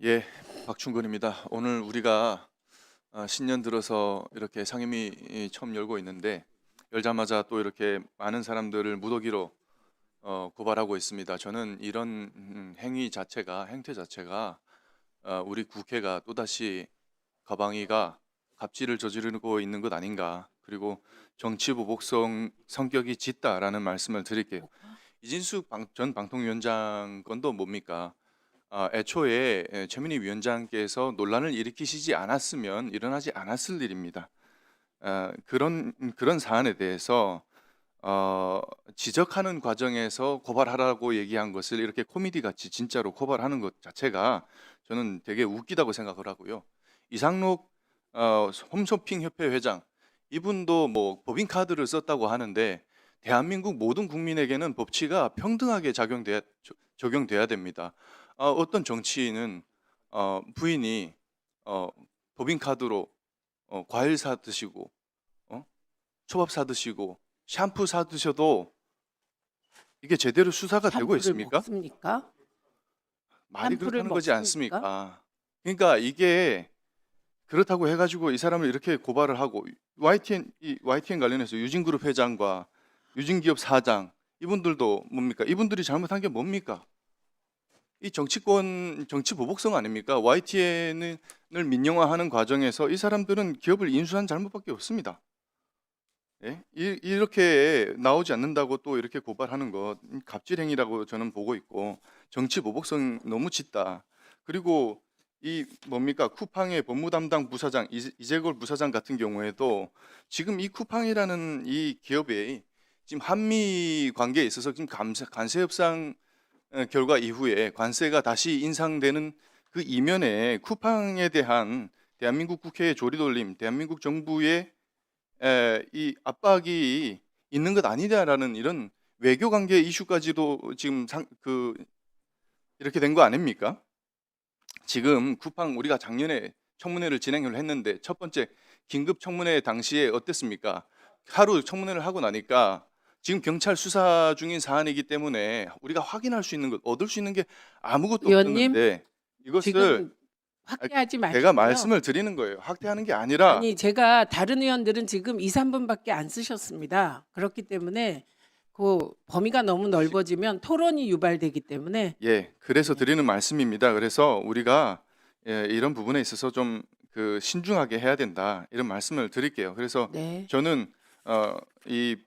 예, 박충근입니다. 오늘 우리가 신년 들어서 이렇게 상임위 처음 열고 있는데 열자마자 또 이렇게 많은 사람들을 무더기로 고발하고 있습니다. 저는 이런 행태 자체가 우리 국회가 또다시 가방위가 갑질을 저지르고 있는 것 아닌가. 그리고 정치 보복성 성격이 짙다라는 말씀을 드릴게요. 이진숙 전 방통위원장 건도 뭡니까? 애초에 최민희 위원장께서 논란을 일으키시지 않았으면 일어나지 않았을 일입니다. 그런 사안에 대해서 지적하는 과정에서 고발하라고 얘기한 것을 이렇게 코미디 같이 진짜로 고발하는 것 자체가 저는 되게 웃기다고 생각을 하고요. 이상록 홈쇼핑 협회 회장, 이분도 뭐 법인카드를 썼다고 하는데 대한민국 모든 국민에게는 법치가 평등하게 적용돼야 됩니다. 어떤 정치인은 부인이 어, 법인카드로 과일 사 드시고 초밥 사 드시고 샴푸 사 드셔도 이게 제대로 수사가 되고 샴푸를 있습니까? 먹습니까? 말이 샴푸를 그렇다는 거지 먹습니까? 않습니까? 그러니까 이게 그렇다고 해가지고 이 사람을 이렇게 고발을 하고 YTN 관련해서 유진그룹 회장과 유진기업 사장 이분들도 뭡니까? 이분들이 잘못한 게 뭡니까? 이 정치 보복성 아닙니까? YTN을 민영화하는 과정에서 이 사람들은 기업을 인수한 잘못밖에 없습니다. 예? 이렇게 나오지 않는다고 또 이렇게 고발하는 것 갑질 행위라고 저는 보고 있고 정치 보복성 너무 짙다. 그리고 이 뭡니까? 쿠팡의 법무담당 부사장 이재걸 부사장 같은 경우에도 지금 이 쿠팡이라는 이 기업의 지금 한미 관계에 있어서 지금 관세 협상 결과 이후에 관세가 다시 인상되는 그 이면에 쿠팡에 대한 대한민국 국회의 조리돌림, 대한민국 정부의 이 압박이 있는 것 아니냐라는 이런 외교 관계 이슈까지도 지금 이렇게 된 거 아닙니까? 지금 쿠팡 우리가 작년에 청문회를 진행을 했는데 첫 번째 긴급 청문회 당시에 어땠습니까? 하루 청문회를 하고 나니까 지금 경찰 수사 중인 사안이기 때문에 우리가 확인할 수 있는 것, 얻을 수 있는 게 아무것도 의원님, 없었는데 이것을 지금 확대하지 제가 마시고요. 말씀을 드리는 거예요. 확대하는 게 아니라 아니, 제가 다른 의원들은 지금 2, 3분밖에 안 쓰셨습니다. 그렇기 때문에 그 범위가 너무 넓어지면 토론이 유발되기 때문에 예, 그래서 네. 드리는 말씀입니다. 그래서 우리가 이런 부분에 있어서 좀 신중하게 해야 된다 이런 말씀을 드릴게요. 그래서 네. 저는 이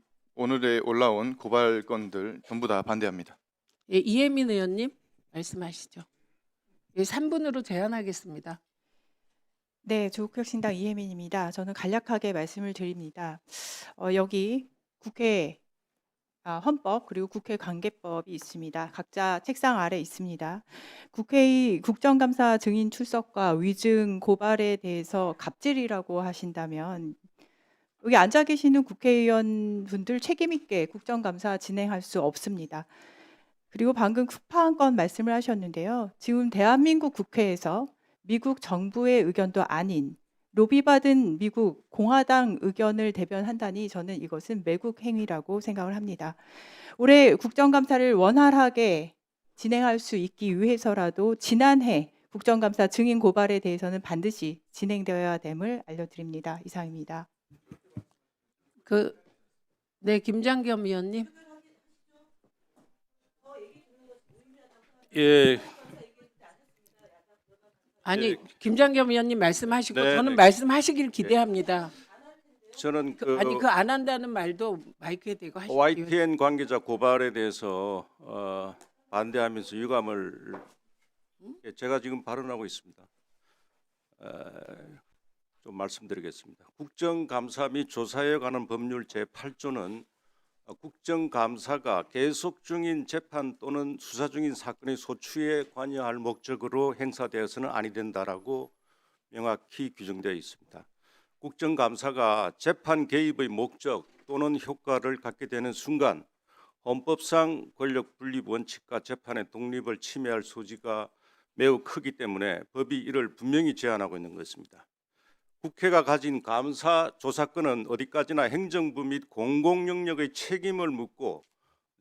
오늘에 올라온 고발 건들 전부 다 반대합니다. 예, 이혜민 의원님 말씀하시죠. 예, 3분으로 제한하겠습니다. 네, 조국혁신당 이혜민입니다. 저는 간략하게 말씀을 드립니다. 여기 국회 헌법 그리고 국회 관계법이 있습니다. 각자 책상 아래 있습니다. 국회의 국정감사 증인 출석과 위증 고발에 대해서 갑질이라고 하신다면 여기 앉아 계시는 국회의원 분들 책임 있게 국정감사 진행할 수 없습니다. 그리고 방금 쿠팡 건 말씀을 하셨는데요. 지금 대한민국 국회에서 미국 정부의 의견도 아닌 로비받은 미국 공화당 의견을 대변한다니 저는 이것은 매국 행위라고 생각을 합니다. 올해 국정감사를 원활하게 진행할 수 있기 위해서라도 지난해 국정감사 증인 고발에 대해서는 반드시 진행되어야 됨을 알려드립니다. 이상입니다. 네, 김장겸 의원님. 예, 아니, 예. 김장겸 의원님 말씀하시고 네, 저는 네. 말씀하시길 기대합니다. 저는 아니, 그 안 한다는 말도 마이크에 대고 하십시오. YTN 관계자 고발에 대해서 반대하면서 유감을 제가 지금 발언하고 있습니다. 좀 말씀드리겠습니다. 국정감사 및 조사에 관한 법률 제8조는 국정감사가 계속 중인 재판 또는 수사 중인 사건의 소추에 관여할 목적으로 행사되어서는 아니 된다라고 명확히 규정되어 있습니다. 국정감사가 재판 개입의 목적 또는 효과를 갖게 되는 순간 헌법상 권력 분립 원칙과 재판의 독립을 침해할 소지가 매우 크기 때문에 법이 이를 분명히 제한하고 있는 것입니다. 국회가 가진 감사 조사권은 어디까지나 행정부 및 공공영역의 책임을 묻고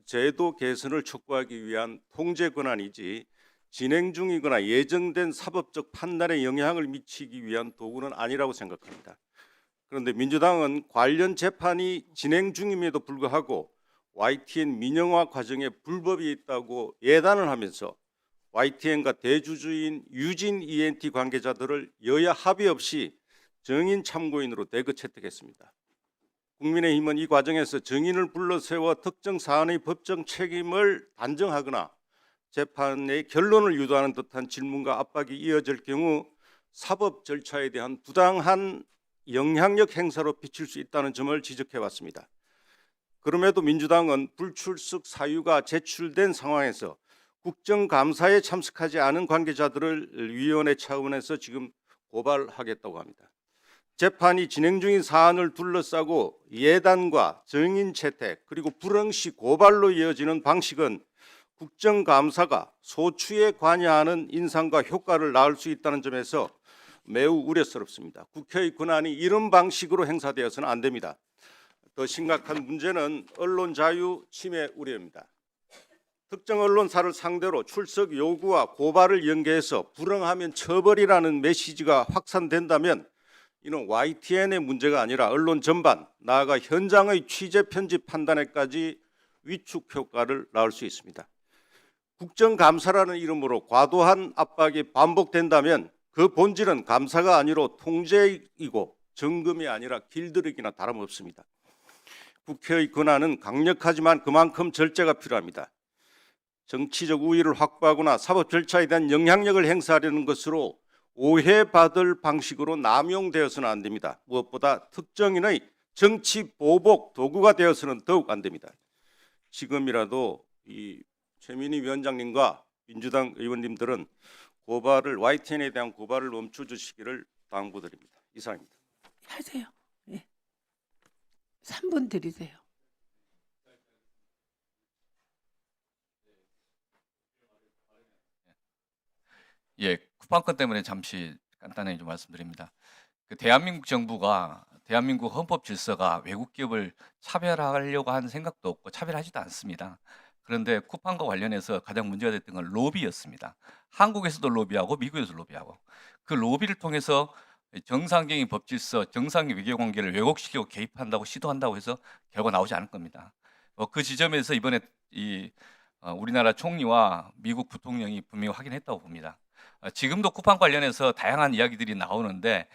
제도 개선을 촉구하기 위한 통제 권한이지 진행 중이거나 예정된 사법적 판단에 영향을 미치기 위한 도구는 아니라고 생각합니다. 그런데 민주당은 관련 재판이 진행 중임에도 불구하고 YTN 민영화 과정에 불법이 있다고 예단을 하면서 YTN과 대주주인 유진 ENT 관계자들을 여야 합의 없이 정인 참고인으로 대거 채택했습니다. 국민의힘은 이 과정에서 정인을 불러세워 특정 사안의 법정 책임을 단정하거나 재판의 결론을 유도하는 듯한 질문과 압박이 이어질 경우 사법 절차에 대한 부당한 영향력 행사로 비칠 수 있다는 점을 지적해 왔습니다. 그럼에도 민주당은 불출석 사유가 제출된 상황에서 국정감사에 참석하지 않은 관계자들을 위원회 차원에서 지금 고발하겠다고 합니다. 재판이 진행 중인 사안을 둘러싸고 예단과 정인 채택 그리고 불응시 고발로 이어지는 방식은 국정감사가 소추에 관여하는 인상과 효과를 낳을 수 있다는 점에서 매우 우려스럽습니다. 국회의 권한이 이런 방식으로 행사되어서는 안 됩니다. 더 심각한 문제는 언론 자유 침해 우려입니다. 특정 언론사를 상대로 출석 요구와 고발을 연계해서 불응하면 처벌이라는 메시지가 확산된다면 이는 YTN의 문제가 아니라 언론 전반, 나아가 현장의 취재 편집 판단에까지 위축 효과를 낳을 수 있습니다. 국정감사라는 이름으로 과도한 압박이 반복된다면 그 본질은 감사가 아니라 통제이고 점검이 아니라 길들이기나 다름없습니다. 국회의 권한은 강력하지만 그만큼 절제가 필요합니다. 정치적 우위를 확보하거나 사법 절차에 대한 영향력을 행사하려는 것으로 오해받을 방식으로 남용되어서는 안 됩니다. 무엇보다 특정인의 정치 보복 도구가 되어서는 더욱 안 됩니다. 지금이라도 이 최민희 위원장님과 민주당 의원님들은 YTN에 대한 고발을 멈춰주시기를 당부드립니다. 이상입니다. 하세요. 예. 3분 드리세요. 예, 쿠팡건 때문에 잠시 간단하게 좀 말씀드립니다. 대한민국 정부가 대한민국 헌법 질서가 외국 기업을 차별하려고 하는 생각도 없고 차별하지도 않습니다. 그런데 쿠팡과 관련해서 가장 문제가 됐던 건 로비였습니다. 한국에서도 로비하고 미국에서도 로비하고 그 로비를 통해서 정상적인 법 질서, 정상적인 외교 관계를 왜곡시키고 개입한다고 시도한다고 해서 결과 나오지 않을 겁니다. 그 지점에서 이번에 우리나라 총리와 미국 부통령이 분명히 확인했다고 봅니다. 지금도 쿠팡 관련해서 다양한 이야기들이 나오는데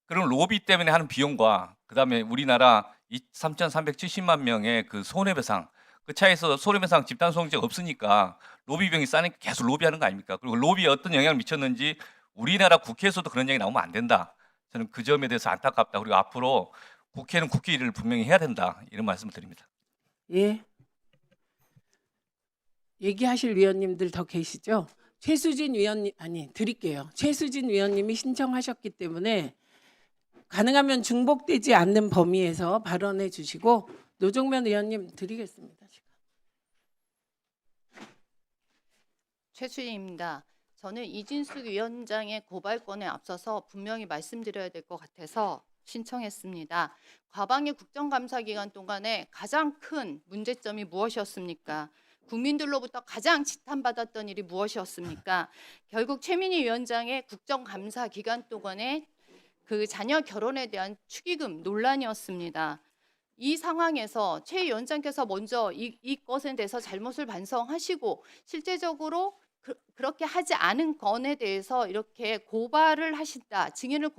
그런 로비 때문에 하는 비용과 그다음에 우리나라 3,370만 명의 그 손해배상 그 차에서 손해배상 집단소송죄가 없으니까 로비 비용이 싸니까 계속 로비하는 거 아닙니까? 그리고 로비에 어떤 영향을 미쳤는지 우리나라 국회에서도 그런 얘기 나오면 안 된다. 저는 그 점에 대해서 안타깝다. 그리고 앞으로 국회는 국회 일을 분명히 해야 된다. 이런 말씀을 드립니다. 예. 얘기하실 위원님들 더 계시죠? 최수진 위원님 드릴게요. 최수진 위원님이 신청하셨기 때문에 가능하면 중복되지 않는 범위에서 발언해 주시고 노종면 의원님 드리겠습니다. 최수진입니다. 저는 이진숙 위원장의 고발건에 앞서서 분명히 말씀드려야 될 것 같아서 신청했습니다. 과방위 국정감사 기간 동안에 가장 큰 문제점이 무엇이었습니까? 국민들로부터 가장 지탄받았던 일이 무엇이었습니까? 결국 최민희 위원장의 국정감사 기간 동안에 그 자녀 결혼에 대한 축의금 논란이었습니다. 이 상황에서 최 위원장께서 먼저 이것에 대해서 잘못을 반성하시고 실제적으로 그렇게 하지 않은 건에 대해서 이렇게 고발을 하신다, 증인을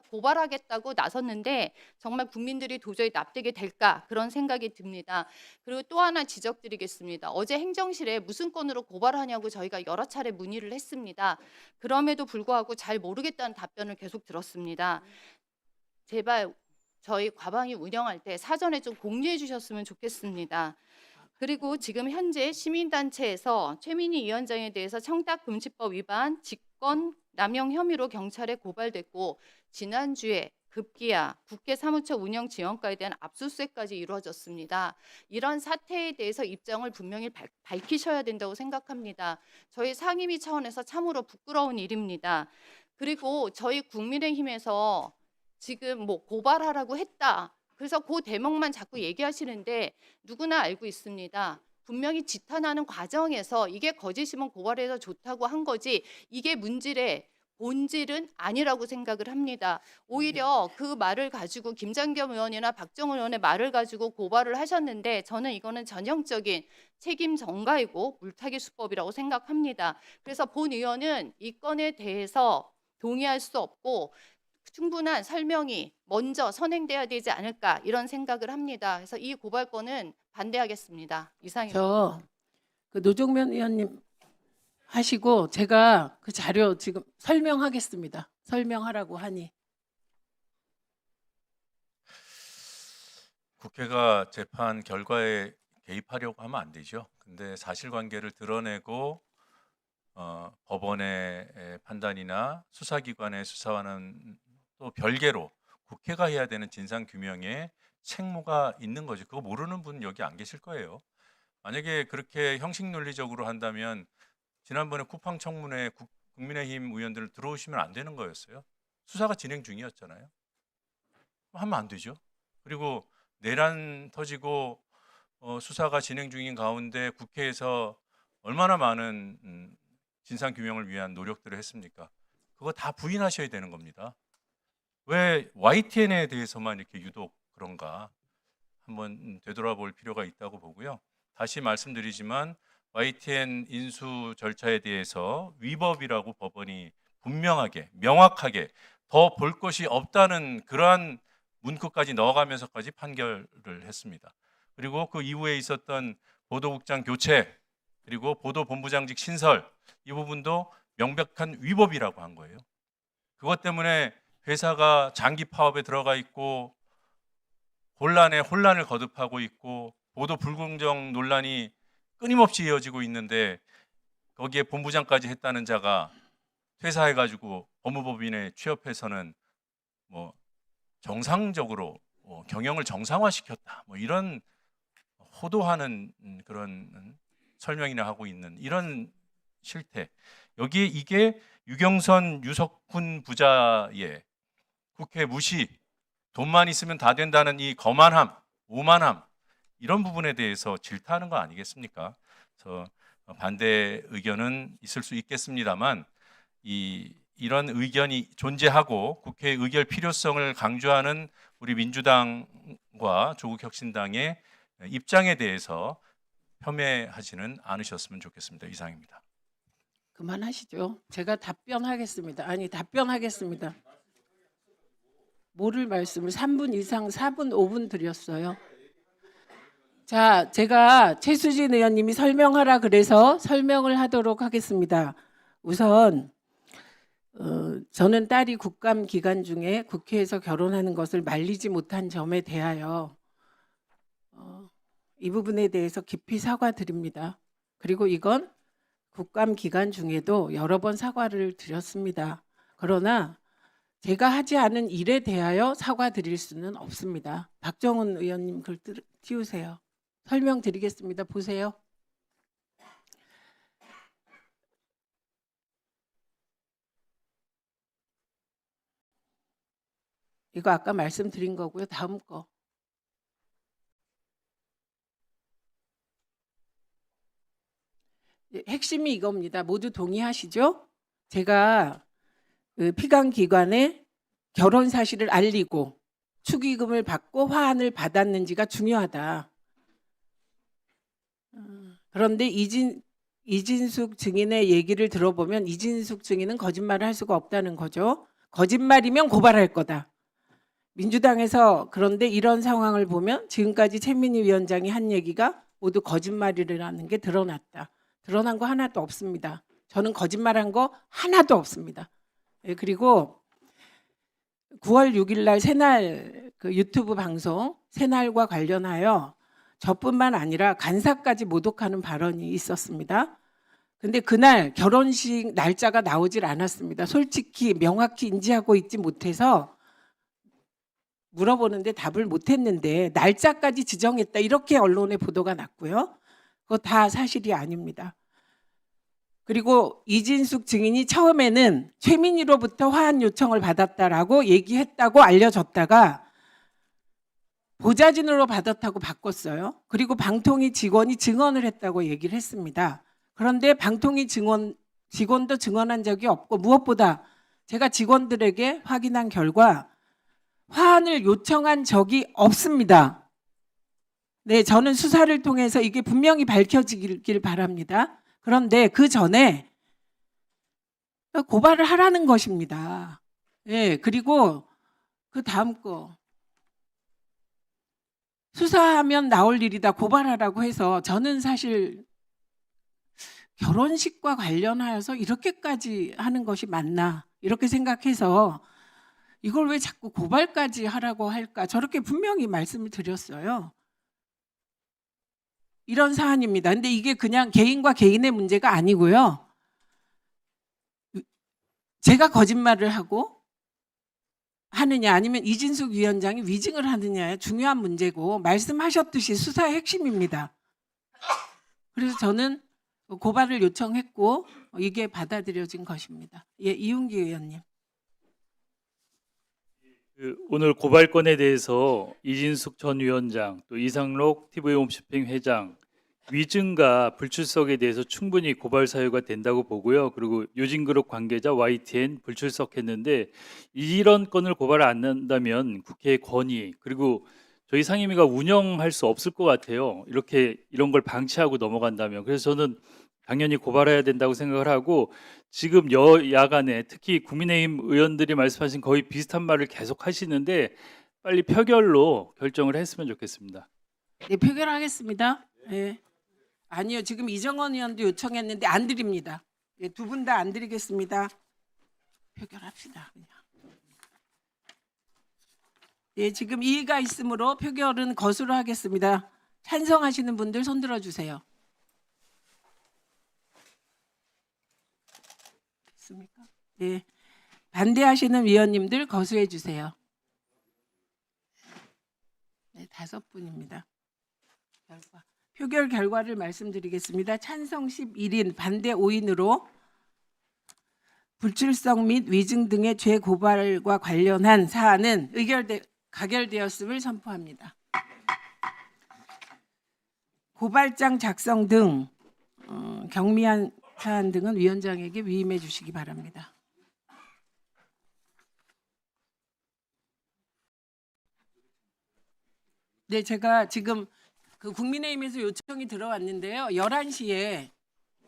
고발하겠다고 나섰는데 정말 국민들이 도저히 납득이 될까 그런 생각이 듭니다. 그리고 또 하나 지적드리겠습니다. 어제 행정실에 무슨 건으로 고발하냐고 저희가 여러 차례 문의를 했습니다. 그럼에도 불구하고 잘 모르겠다는 답변을 계속 들었습니다. 제발 저희 과방위 운영할 때 사전에 좀 공유해 주셨으면 좋겠습니다. 그리고 지금 현재 시민단체에서 최민희 위원장에 대해서 청탁금지법 위반, 직권 남용 혐의로 경찰에 고발됐고 지난주에 급기야 국회 사무처 운영 지원과에 대한 압수수색까지 이루어졌습니다. 이런 사태에 대해서 입장을 분명히 밝히셔야 된다고 생각합니다. 저희 상임위 차원에서 참으로 부끄러운 일입니다. 그리고 저희 국민의힘에서 지금 뭐 고발하라고 했다. 그래서 그 대목만 자꾸 얘기하시는데 누구나 알고 있습니다. 분명히 지탄하는 과정에서 이게 거짓이면 고발해서 좋다고 한 거지 이게 문질의 본질은 아니라고 생각을 합니다. 오히려 그 말을 가지고 김장겸 의원이나 박정훈 의원의 말을 가지고 고발을 하셨는데 저는 이거는 전형적인 책임 전가이고 물타기 수법이라고 생각합니다. 그래서 본 의원은 이 건에 대해서 동의할 수 없고 충분한 설명이 먼저 선행돼야 되지 않을까 이런 생각을 합니다. 그래서 이 고발건은 반대하겠습니다. 이상입니다. 그 노종면 의원님 하시고 제가 그 자료 지금 설명하겠습니다. 설명하라고 하니. 국회가 재판 결과에 개입하려고 하면 안 되죠. 근데 사실관계를 드러내고 법원의 판단이나 수사기관의 수사와는 또 별개로 국회가 해야 되는 진상규명에 책무가 있는 거죠. 그거 모르는 분 여기 안 계실 거예요. 만약에 그렇게 형식 논리적으로 한다면 지난번에 쿠팡 청문회 국민의힘 의원들 들어오시면 안 되는 거였어요. 수사가 진행 중이었잖아요. 하면 안 되죠. 그리고 내란 터지고 수사가 진행 중인 가운데 국회에서 얼마나 많은 진상규명을 위한 노력들을 했습니까? 그거 다 부인하셔야 되는 겁니다. 왜 YTN에 대해서만 이렇게 유독 그런가 한번 되돌아볼 필요가 있다고 보고요. 다시 말씀드리지만 YTN 인수 절차에 대해서 위법이라고 법원이 분명하게 명확하게 더 볼 것이 없다는 그러한 문구까지 넣어가면서까지 판결을 했습니다. 그리고 그 이후에 있었던 보도국장 교체 그리고 보도본부장직 신설 이 부분도 명백한 위법이라고 한 거예요. 그것 때문에 회사가 장기 파업에 들어가 있고 혼란에 혼란을 거듭하고 있고 보도 불공정 논란이 끊임없이 이어지고 있는데 거기에 본부장까지 했다는 자가 퇴사해가지고 법무법인에 취업해서는 뭐 정상적으로 경영을 정상화시켰다 뭐 이런 호도하는 그런 설명이나 하고 있는 이런 실태 여기에 이게 유경선 유석훈 부자의 국회 무시 돈만 있으면 다 된다는 이 거만함 오만함 이런 부분에 대해서 질타하는 거 아니겠습니까? 그래서 반대 의견은 있을 수 있겠습니다만 이런 의견이 존재하고 국회의 의결 필요성을 강조하는 우리 민주당과 조국혁신당의 입장에 대해서 폄훼하지는 않으셨으면 좋겠습니다. 이상입니다. 그만하시죠. 제가 답변하겠습니다. 아니 답변하겠습니다. 뭐를 말씀을 3분 이상 4분 5분 드렸어요. 자, 제가 최수진 의원님이 설명하라 그래서 설명을 하도록 하겠습니다. 우선 저는 딸이 국감 기간 중에 국회에서 결혼하는 것을 말리지 못한 점에 대하여 이 부분에 대해서 깊이 사과드립니다. 그리고 이건 국감 기간 중에도 여러 번 사과를 드렸습니다. 그러나 제가 하지 않은 일에 대하여 사과드릴 수는 없습니다. 박정훈 의원님 글 띄우세요. 설명드리겠습니다. 보세요. 이거 아까 말씀드린 거고요. 다음 거. 핵심이 이겁니다. 모두 동의하시죠? 제가 그 피감기관에 결혼 사실을 알리고 축의금을 받고 화환을 받았는지가 중요하다. 그런데 이진숙 증인의 얘기를 들어보면 이진숙 증인은 거짓말을 할 수가 없다는 거죠. 거짓말이면 고발할 거다. 민주당에서 그런데 이런 상황을 보면 지금까지 최민희 위원장이 한 얘기가 모두 거짓말이라는 게 드러났다. 드러난 거 하나도 없습니다. 저는 거짓말한 거 하나도 없습니다. 그리고 9월 6일 날 새날 그 유튜브 방송 새날과 관련하여 저뿐만 아니라 간사까지 모독하는 발언이 있었습니다. 근데 그날 결혼식 날짜가 나오질 않았습니다. 솔직히 명확히 인지하고 있지 못해서 물어보는데 답을 못했는데 날짜까지 지정했다 이렇게 언론에 보도가 났고요. 그거 다 사실이 아닙니다. 그리고 이진숙 증인이 처음에는 최민희로부터 화한 요청을 받았다라고 얘기했다고 알려졌다가 보좌진으로 받았다고 바꿨어요. 그리고 방통위 직원이 증언을 했다고 얘기를 했습니다. 그런데 방통위 직원도 증언한 적이 없고, 무엇보다 제가 직원들에게 확인한 결과 화환을 요청한 적이 없습니다. 네, 저는 수사를 통해서 이게 분명히 밝혀지길 바랍니다. 그런데 그 전에 고발을 하라는 것입니다. 예, 그리고 그 다음 거. 수사하면 나올 일이다, 고발하라고 해서 저는 사실 결혼식과 관련하여서 이렇게까지 하는 것이 맞나 이렇게 생각해서 이걸 왜 자꾸 고발까지 하라고 할까, 저렇게 분명히 말씀을 드렸어요. 이런 사안입니다. 근데 이게 그냥 개인과 개인의 문제가 아니고요. 제가 거짓말을 하고 하느냐 아니면 이진숙 위원장이 위증을 하느냐의 중요한 문제고, 말씀하셨듯이 수사의 핵심입니다. 그래서 저는 고발을 요청했고 이게 받아들여진 것입니다. 예, 이윤기 의원님. 오늘 고발건에 대해서 이진숙 전 위원장, 또 이상록 TV홈쇼핑 회장 위증과 불출석에 대해서 충분히 고발 사유가 된다고 보고요. 그리고 유진그룹 관계자 YTN 불출석했는데 이런 건을 고발 안 한다면 국회의 권위, 그리고 저희 상임위가 운영할 수 없을 것 같아요. 이런 걸 방치하고 넘어간다면. 그래서 저는 당연히 고발해야 된다고 생각을 하고, 지금 여야 간에 특히 국민의힘 의원들이 말씀하신 거의 비슷한 말을 계속 하시는데 빨리 표결로 결정을 했으면 좋겠습니다. 네, 표결하겠습니다. 네. 아니요, 지금 이정원 의원도 요청했는데 안 드립니다. 네, 두 분 다 안 드리겠습니다. 표결합시다, 그냥. 예, 지금 이의가 있으므로 표결은 거수로 하겠습니다. 찬성하시는 분들 손 들어주세요. 있습니까? 예, 반대하시는 위원님들 거수해 주세요. 네, 5분입니다. 표결 결과를 말씀드리겠습니다. 찬성 11인, 반대 5인으로 불출석 및 위증 등의 재고발과 관련한 사안은 가결되었음을 선포합니다. 고발장 작성 등 경미한 사안 등은 위원장에게 위임해 주시기 바랍니다. 네, 제가 지금 그 국민의힘에서 요청이 들어왔는데요. 11시에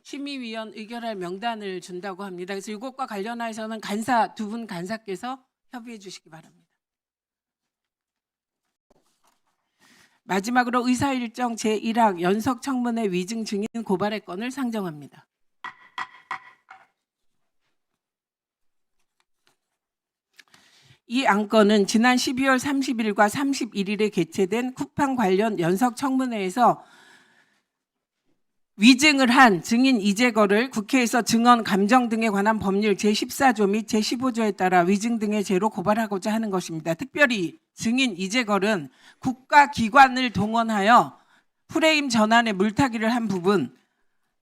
심의위원 의결할 명단을 준다고 합니다. 그래서 이것과 관련해서는 두 분 간사께서 협의해 주시기 바랍니다. 마지막으로 의사일정 제1항 연석 청문회 위증 증인 고발의 건을 상정합니다. 이 안건은 지난 12월 30일과 31일에 개최된 쿠팡 관련 연석 청문회에서 위증을 한 증인 이재걸을 국회에서 증언 감정 등에 관한 법률 제14조 및 제15조에 따라 위증 등의 죄로 고발하고자 하는 것입니다. 특별히 증인 이재걸은 국가기관을 동원하여 프레임 전환에 물타기를 한 부분,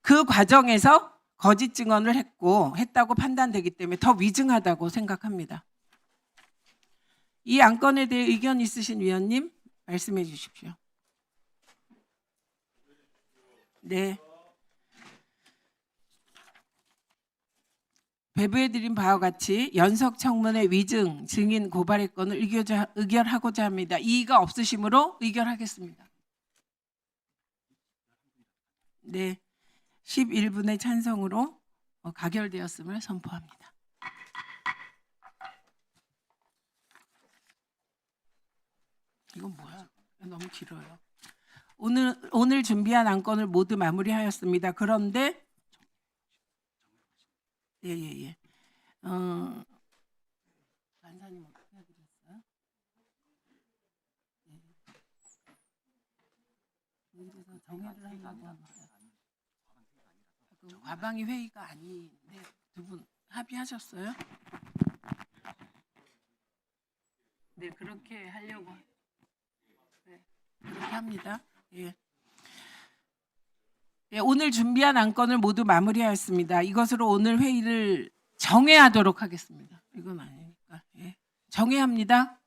그 과정에서 거짓 증언을 했다고 판단되기 때문에 더 위증하다고 생각합니다. 이 안건에 대해 의견 있으신 위원님 말씀해 주십시오. 네. 배부해드린 바와 같이 연석 청문회 위증 증인 고발의 건을 의결하고자 합니다. 이의가 없으시므로 의결하겠습니다. 네, 11분의 찬성으로 가결되었음을 선포합니다. 이건 뭐야? 너무 길어요. 오늘 준비한 안건을 모두 마무리하였습니다. 그런데 예. 간사님 어떻게 하기로 했어요? 여기서 정해를 하려고 합니다. 그 과방위 회의가 아닌데 두 분 합의하셨어요? 네, 그렇게 하려고. 네, 그렇게 합니다. 예. 예, 오늘 준비한 안건을 모두 마무리하였습니다. 이것으로 오늘 회의를 정회하도록 하겠습니다. 이건 아니니까. 예. 정회합니다.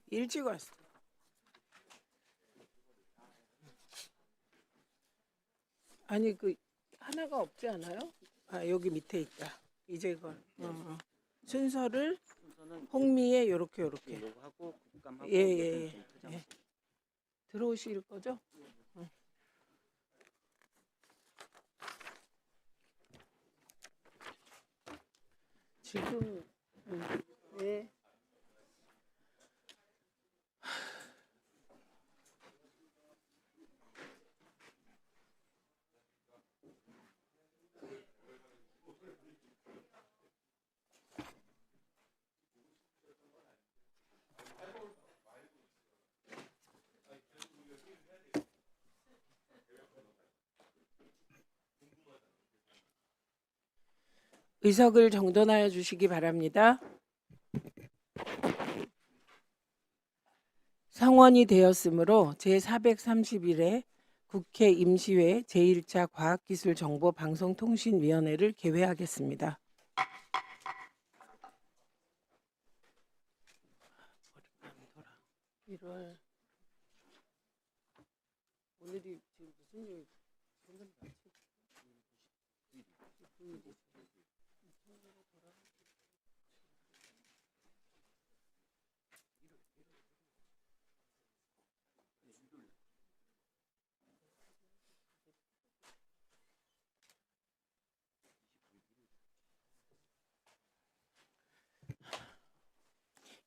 일찍 왔어. 아니 그 하나가 없지 않아요? 아 여기 밑에 있다. 이재건. 순서를 홍미에 요렇게. 예. 들어오실 거죠? 지금 네. 의석을 정돈하여 주시기 바랍니다. 성원이 되었으므로 제431회 국회 임시회 제1차 과학기술정보방송통신위원회를 개회하겠습니다. 오늘이 지금 무슨 요일?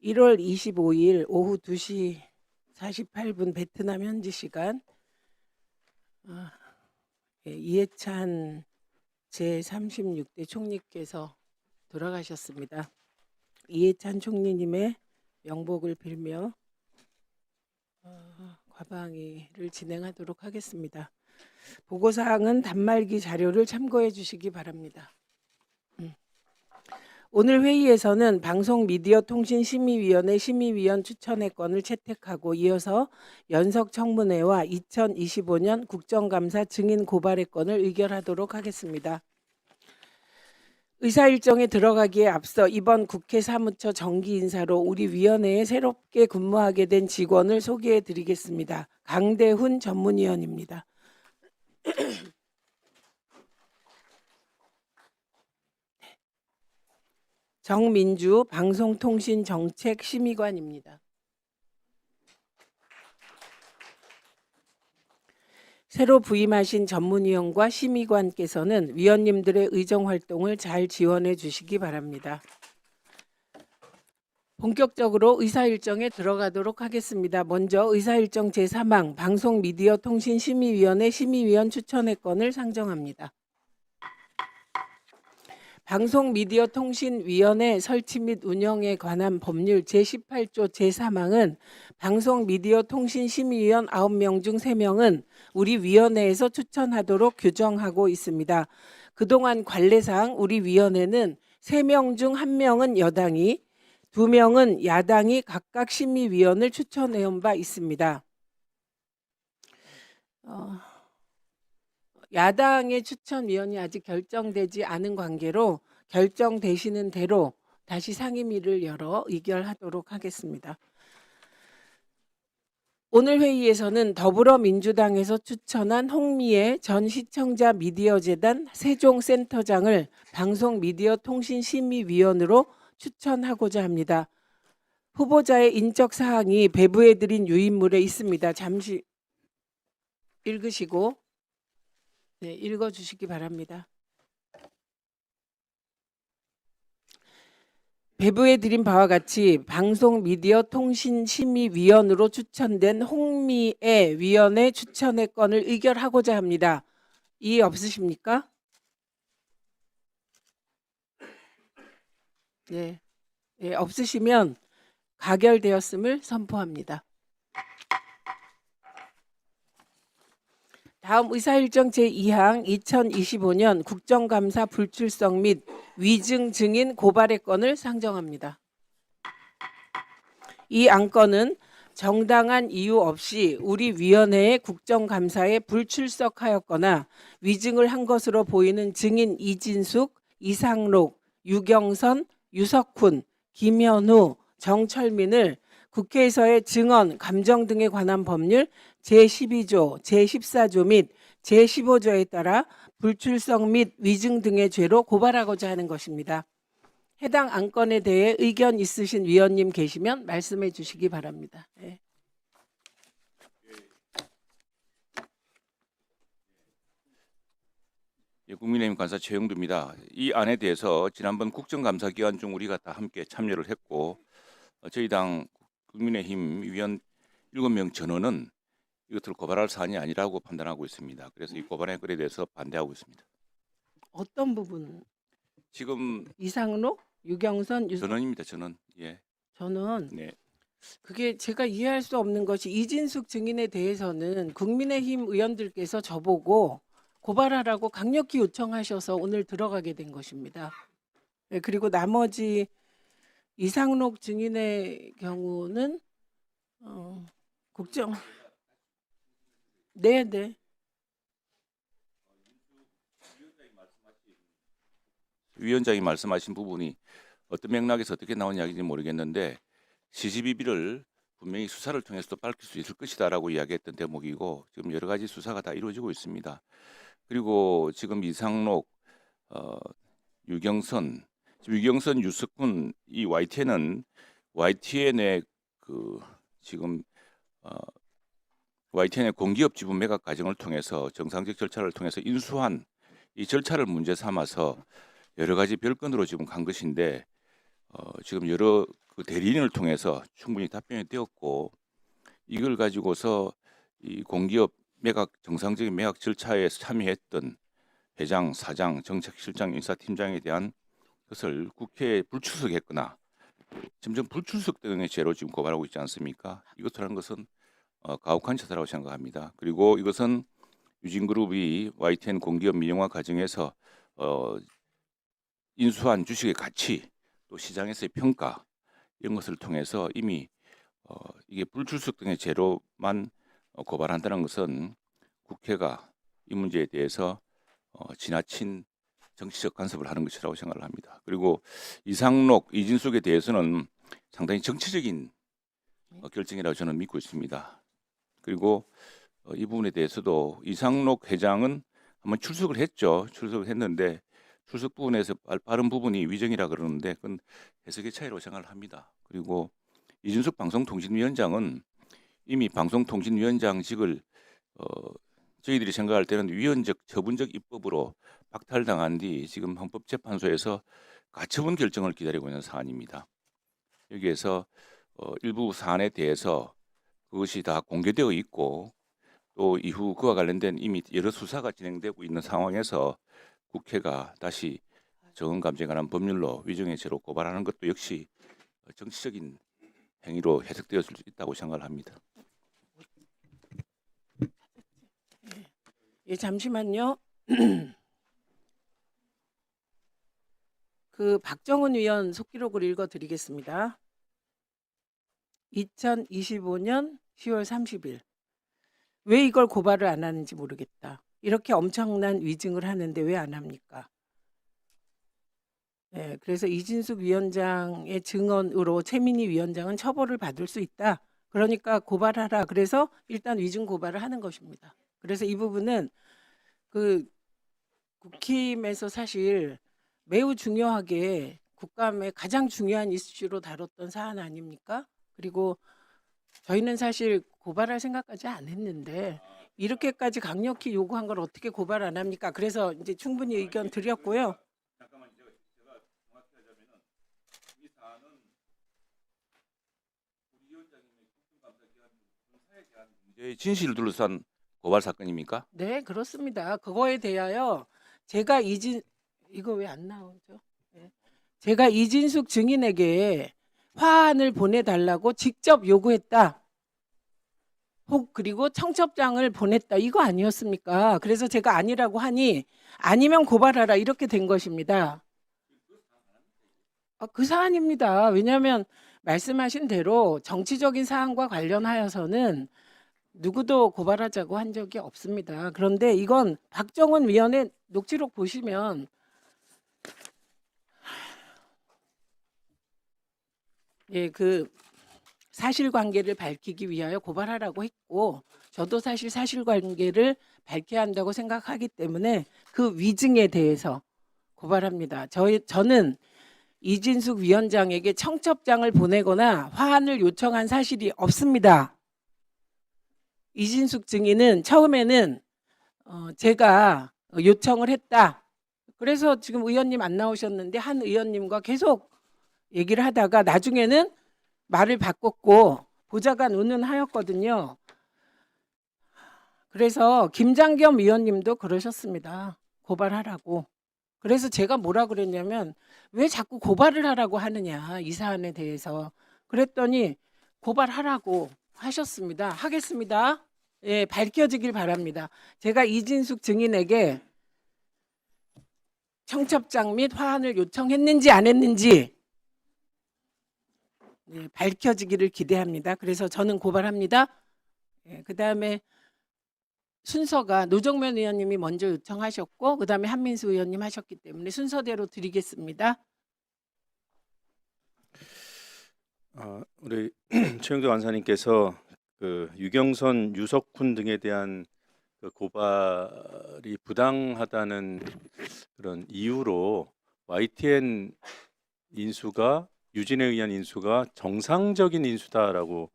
(1월 25일) 오후 2시 48분 베트남 현지 시간 이해찬 제36대 총리께서 돌아가셨습니다. 이해찬 총리님의 명복을 빌며 과방위를 진행하도록 하겠습니다. 보고사항은 단말기 자료를 참고해 주시기 바랍니다. 오늘 회의에서는 방송미디어통신심의위원회 심의위원 추천의 건을 채택하고 이어서 연석청문회와 2025년 국정감사 증인 고발의 건을 의결하도록 하겠습니다. 의사일정에 들어가기에 앞서 이번 국회 사무처 정기 인사로 우리 위원회에 새롭게 근무하게 된 직원을 소개해 드리겠습니다. 강대훈 전문위원입니다. 정민주 방송통신정책심의관입니다. 새로 부임하신 전문위원과 심의관께서는 위원님들의 의정활동을 잘 지원해 주시기 바랍니다. 본격적으로 의사일정에 들어가도록 하겠습니다. 먼저 의사일정 제3항 방송미디어통신심의위원회 심의위원 추천의 건을 상정합니다. 방송미디어통신위원회 설치 및 운영에 관한 법률 제18조 제3항은 방송미디어통신심의위원 9명 중 3명은 우리 위원회에서 추천하도록 규정하고 있습니다. 그동안 관례상 우리 위원회는 3명 중 1명은 여당이, 2명은 야당이 각각 심의위원을 추천해온 바 있습니다. 야당의 추천위원이 아직 결정되지 않은 관계로 결정되시는 대로 다시 상임위를 열어 의결하도록 하겠습니다. 오늘 회의에서는 더불어민주당에서 추천한 홍미애 전 시청자 미디어재단 세종센터장을 방송미디어통신심의위원으로 추천하고자 합니다. 후보자의 인적 사항이 배부해드린 유인물에 있습니다. 잠시 읽으시고 읽어주시기 바랍니다. 배부해드린 바와 같이 방송미디어통신심의위원으로 추천된 홍미애 위원의 추천의 건을 의결하고자 합니다. 이의 없으십니까? 네, 없으시면 가결되었음을 선포합니다. 다음 의사일정 제2항 2025년 국정감사 불출석 및 위증 증인 고발의 건을 상정합니다. 이 안건은 정당한 이유 없이 우리 위원회의 국정감사에 불출석하였거나 위증을 한 것으로 보이는 증인 이진숙, 이상록, 유경선, 유석훈, 김현우, 정철민을 국회에서의 증언, 감정 등에 관한 법률 제12조, 제14조 및 제15조에 따라 불출석 및 위증 등의 죄로 고발하고자 하는 것입니다. 해당 안건에 대해 의견 있으신 위원님 계시면 말씀해 주시기 바랍니다. 네. 예, 국민의힘 관사 최영두입니다. 이 안에 대해서 지난번 국정감사 기간 중 우리가 다 함께 참여를 했고 저희 당 국민의힘 위원 7명 전원은 이것을 고발할 사안이 아니라고 판단하고 있습니다. 그래서 이 고발의 건에 대해서 반대하고 있습니다. 어떤 부분? 지금 이상록, 유경선, 전원입니다. 전원. 예. 저는 네. 그게 제가 이해할 수 없는 것이 이진숙 증인에 대해서는 국민의힘 의원들께서 저보고 고발하라고 강력히 요청하셔서 오늘 들어가게 된 것입니다. 네, 그리고 나머지 이상록 증인의 경우는 국정 네. 위원장이 말씀하신 부분이 어떤 맥락에서 어떻게 나온 이야기인지 모르겠는데 시시비비를 분명히 수사를 통해서도 밝힐 수 있을 것이다라고 이야기했던 대목이고 지금 여러 가지 수사가 다 이루어지고 있습니다. 그리고 지금 이상록, 유경선, 유석훈 이 YTN은 YTN의 지금 YTN의 공기업 지분 매각 과정을 통해서 정상적 절차를 통해서 인수한 이 절차를 문제 삼아서 여러 가지 별건으로 지금 간 것인데 지금 여러 그 대리인을 통해서 충분히 답변이 되었고 이걸 가지고서 이 공기업 매각 정상적인 매각 절차에 참여했던 회장, 사장, 정책실장, 인사팀장에 대한 것을 국회에 불출석했거나 점점 불출석 등의 죄로 지금 고발하고 있지 않습니까? 이것이라는 것은 가혹한 처사라고 생각합니다. 그리고 이것은 유진그룹이 YTN 공기업 민영화 과정에서 인수한 주식의 가치 또 시장에서의 평가 이런 것을 통해서 이미 이게 불출석 등의 죄로만 고발한다는 것은 국회가 이 문제에 대해서 지나친 정치적 간섭을 하는 것이라고 생각을 합니다. 그리고 이상록, 이진숙에 대해서는 상당히 정치적인 결정이라고 저는 믿고 있습니다. 그리고 이 부분에 대해서도 이상록 회장은 한번 출석을 했죠. 출석을 했는데 출석 부분에서 빠른 부분이 위정이라 그러는데 그건 해석의 차이로 생각을 합니다. 그리고 이준석 방송통신위원장은 이미 방송통신위원장직을 저희들이 생각할 때는 위헌적 처분적 입법으로 박탈당한 뒤 지금 헌법재판소에서 가처분 결정을 기다리고 있는 사안입니다. 여기에서 일부 사안에 대해서 그것이 다 공개되어 있고 또 이후 그와 관련된 이미 여러 수사가 진행되고 있는 상황에서 국회가 다시 정언감정에 관한 법률로 위정의 죄로 고발하는 것도 역시 정치적인 행위로 해석되었을 수 있다고 생각을 합니다. 예, 잠시만요. 그 박정훈 의원 속기록을 읽어드리겠습니다. 2025년 10월 30일. 왜 이걸 고발을 안 하는지 모르겠다. 이렇게 엄청난 위증을 하는데 왜 안 합니까? 네, 그래서 이진숙 위원장의 증언으로 최민희 위원장은 처벌을 받을 수 있다. 그러니까 고발하라. 그래서 일단 위증 고발을 하는 것입니다. 그래서 이 부분은 그 국힘에서 사실 매우 중요하게 국감의 가장 중요한 이슈로 다뤘던 사안 아닙니까? 그리고 저희는 사실 고발할 생각까지 안 했는데 이렇게까지 강력히 요구한 걸 어떻게 고발 안 합니까? 그래서 이제 충분히 의견 드렸고요. 잠깐만 제가 정확히 하자면은 이 사안은 우리 위원장님의 국정감사 기간 검사에 대한 문제의 진실을 둘러싼 고발 사건입니까? 네, 그렇습니다. 그거에 대하여 제가 이거 왜 안 나오죠? 네. 제가 이진숙 증인에게 화환을 보내달라고 직접 요구했다. 그리고 청첩장을 보냈다. 이거 아니었습니까? 그래서 제가 아니라고 하니 아니면 고발하라 이렇게 된 것입니다. 그 사안입니다. 왜냐하면 말씀하신 대로 정치적인 사안과 관련하여서는 누구도 고발하자고 한 적이 없습니다. 그런데 이건 박정훈 위원의 녹취록 보시면 예, 그 사실관계를 밝히기 위하여 고발하라고 했고 저도 사실 사실관계를 밝혀야 한다고 생각하기 때문에 그 위증에 대해서 고발합니다. 저는 이진숙 위원장에게 청첩장을 보내거나 화환을 요청한 사실이 없습니다. 이진숙 증인은 처음에는 제가 요청을 했다. 그래서 지금 의원님 안 나오셨는데 한 의원님과 계속 얘기를 하다가 나중에는 말을 바꿨고 보좌관 운운하였거든요. 그래서 김장겸 의원님도 그러셨습니다. 고발하라고. 그래서 제가 뭐라 그랬냐면 왜 자꾸 고발을 하라고 하느냐 이 사안에 대해서 그랬더니 고발하라고 하셨습니다. 하겠습니다. 예, 밝혀지길 바랍니다. 제가 이진숙 증인에게 청첩장 및 화환을 요청했는지 안 했는지 예, 밝혀지기를 기대합니다. 그래서 저는 고발합니다. 예, 그다음에 순서가 노정면 의원님이 먼저 요청하셨고 그다음에 한민수 의원님 하셨기 때문에 순서대로 드리겠습니다. 우리 최영도 간사님께서 그 유경선, 유석훈 등에 대한 그 고발이 부당하다는 그런 이유로 YTN 인수가 유진에 의한 인수가 정상적인 인수다라고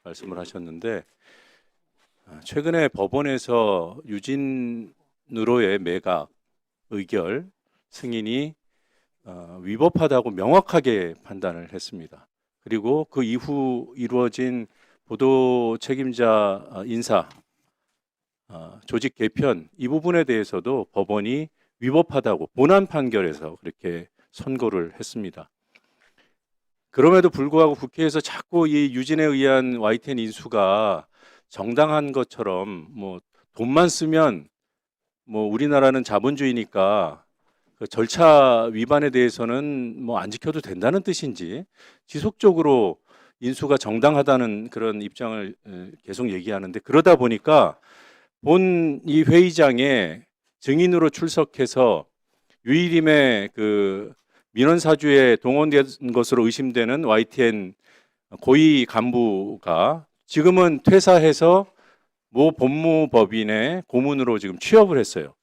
말씀을 하셨는데 최근에 법원에서 유진으로의 매각 의결 승인이 위법하다고 명확하게 판단을 했습니다. 그리고 그 이후 이루어진 보도 책임자 인사, 조직 개편 이 부분에 대해서도 법원이 위법하다고 본안 판결에서 그렇게 선고를 했습니다. 그럼에도 불구하고 국회에서 자꾸 이 유진에 의한 YTN 인수가 정당한 것처럼 뭐 돈만 쓰면 뭐 우리나라는 자본주의니까 그 절차 위반에 대해서는 뭐 안 지켜도 된다는 뜻인지 지속적으로 인수가 정당하다는 그런 입장을 계속 얘기하는데 그러다 보니까 본 이 회의장에 증인으로 출석해서 유일임의 그 민원사주에 동원된 것으로 의심되는 YTN 고위 간부가 지금은 퇴사해서 모 법무법인의 고문으로 지금 취업을 했어요.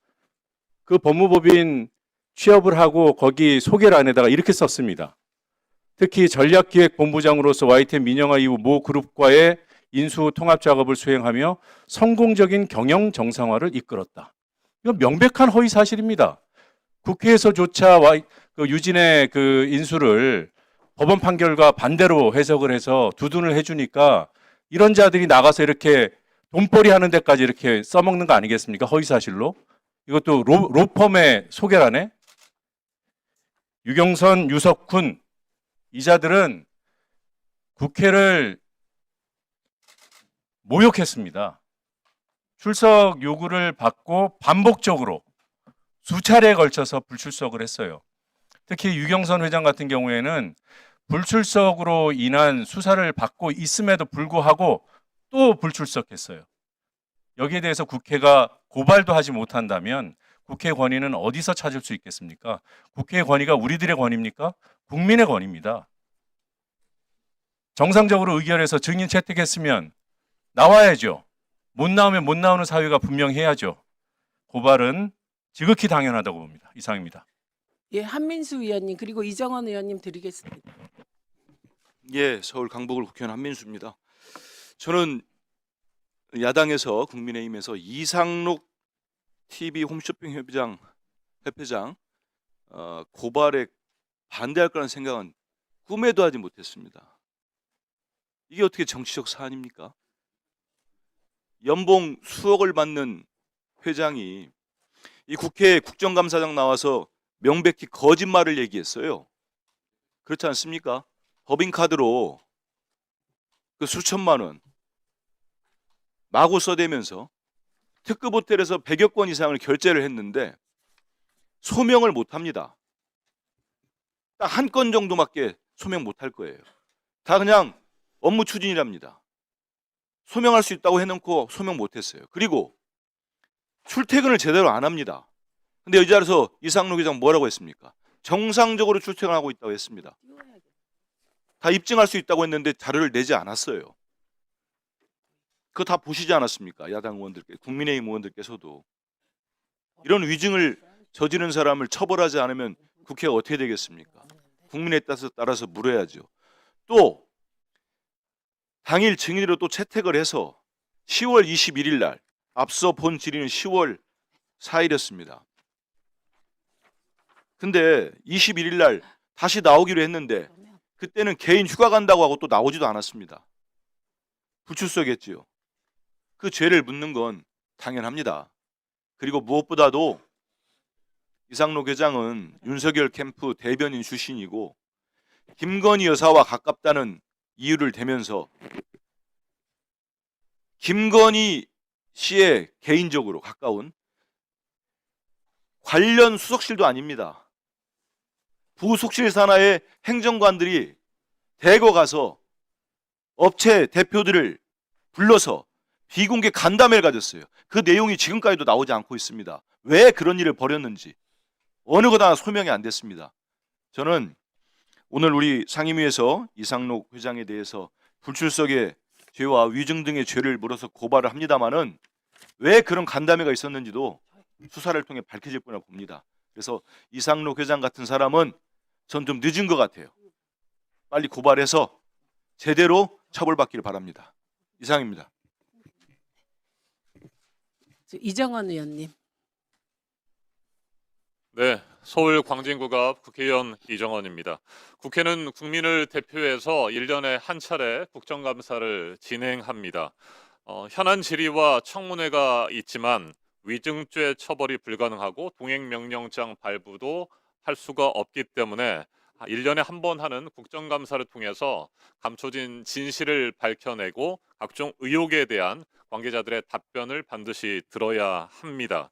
그 법무법인 취업을 하고 거기 소개란에다가 이렇게 썼습니다. 특히 전략기획본부장으로서 YTN 민영화 이후 모 그룹과의 인수 통합 작업을 수행하며 성공적인 경영 정상화를 이끌었다. 이건 명백한 허위 사실입니다. 국회에서조차 유진의 그 인수를 법원 판결과 반대로 해석을 해서 두둔을 해주니까 이런 자들이 나가서 이렇게 돈벌이 하는 데까지 이렇게 써먹는 거 아니겠습니까? 허위 사실로. 이것도 로펌의 소개라네. 유경선, 유석훈 이 자들은 국회를 모욕했습니다. 출석 요구를 받고 반복적으로 수차례에 걸쳐서 불출석을 했어요. 특히 유경선 회장 같은 경우에는 불출석으로 인한 수사를 받고 있음에도 불구하고 또 불출석했어요. 여기에 대해서 국회가 고발도 하지 못한다면 국회 권위는 어디서 찾을 수 있겠습니까? 국회의 권위가 우리들의 권위입니까? 국민의 권위입니다. 정상적으로 의결해서 증인 채택했으면 나와야죠. 못 나오면 못 나오는 사유가 분명해야죠. 고발은 지극히 당연하다고 봅니다. 이상입니다. 예, 한민수 의원님 그리고 이정원 의원님 드리겠습니다. 예, 서울 강북을 국회의원 한민수입니다. 저는 야당에서 국민의힘에서 이상록 TV 홈쇼핑 협회장 고발에 반대할 거라는 생각은 꿈에도 하지 못했습니다. 이게 어떻게 정치적 사안입니까? 연봉 수억을 받는 회장이 이 국회 국정감사장 나와서 명백히 거짓말을 얘기했어요. 그렇지 않습니까? 법인카드로 그 수천만 원 마구 써대면서 특급 호텔에서 100여 건 이상을 결제를 했는데 소명을 못합니다. 딱 한 건 정도밖에 소명 못할 거예요. 다 그냥 업무 추진이랍니다. 소명할 수 있다고 해놓고 소명 못했어요. 그리고 출퇴근을 제대로 안 합니다. 근데 이 자리에서 이상록 회장 뭐라고 했습니까? 정상적으로 출퇴근하고 있다고 했습니다. 다 입증할 수 있다고 했는데 자료를 내지 않았어요. 그거 다 보시지 않았습니까? 야당 의원들께, 국민의힘 의원들께서도. 이런 위증을 저지른 사람을 처벌하지 않으면 국회가 어떻게 되겠습니까? 국민에 따라서 물어야죠. 또 당일 증인으로 또 채택을 해서 10월 21일 날, 앞서 본 질의는 10월 4일이었습니다. 근데 21일 날 다시 나오기로 했는데 그때는 개인 휴가 간다고 하고 또 나오지도 않았습니다. 불출석했지요. 그 죄를 묻는 건 당연합니다. 그리고 무엇보다도 이상록 회장은 윤석열 캠프 대변인 출신이고 김건희 여사와 가깝다는 이유를 대면서 김건희 씨의 개인적으로 가까운 관련 수석실도 아닙니다. 부속실 산하의 행정관들이 대거 가서 업체 대표들을 불러서 비공개 간담회를 가졌어요. 그 내용이 지금까지도 나오지 않고 있습니다. 왜 그런 일을 벌였는지 어느 것 하나 소명이 안 됐습니다. 저는 오늘 우리 상임위에서 이상록 회장에 대해서 불출석의 죄와 위증 등의 죄를 물어서 고발을 합니다마는 왜 그런 간담회가 있었는지도 수사를 통해 밝혀질 거라 봅니다. 그래서 이상록 회장 같은 사람은 전 좀 늦은 것 같아요. 빨리 고발해서 제대로 처벌받기를 바랍니다. 이상입니다. 이정원 의원님. 네, 서울 광진구갑 국회의원 이정원입니다. 국회는 국민을 대표해서 1년에 한 차례 국정감사를 진행합니다. 현안 질의와 청문회가 있지만 위증죄 처벌이 불가능하고 동행명령장 발부도 할 수가 없기 때문에 1년에 한 번 하는 국정감사를 통해서 감춰진 진실을 밝혀내고 각종 의혹에 대한 관계자들의 답변을 반드시 들어야 합니다.